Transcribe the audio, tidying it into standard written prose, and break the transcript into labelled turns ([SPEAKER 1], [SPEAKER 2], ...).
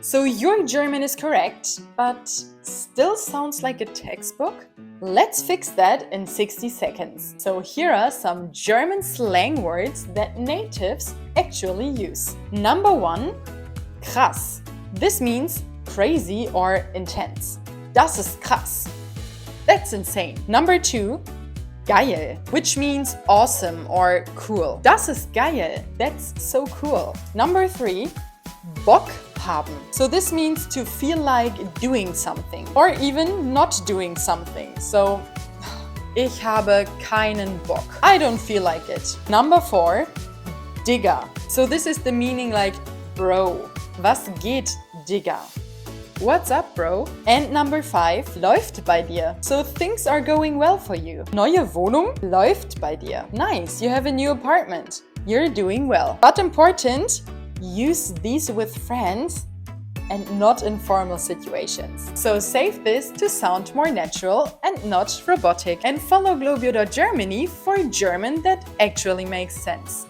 [SPEAKER 1] So your German is correct, but still sounds like a textbook? Let's fix that in 60 seconds. So here are some German slang words that natives actually use. Number 1, krass. This means crazy or intense. Das ist krass. That's insane. Number 2, geil, which means awesome or cool. Das ist geil. That's so cool. Number 3, bock, haben. So this means to feel like doing something or even not doing something. So, ich habe keinen Bock. I don't feel like it. Number 4, digga. So this is the meaning like bro. Was geht, digga? What's up, bro? And number 5, läuft bei dir. So things are going well for you. Neue Wohnung? Läuft bei dir. Nice, you have a new apartment. You're doing well. But important, use these with friends and not in formal situations. So save this to sound more natural and not robotic. And follow Globio.germany for German that actually makes sense.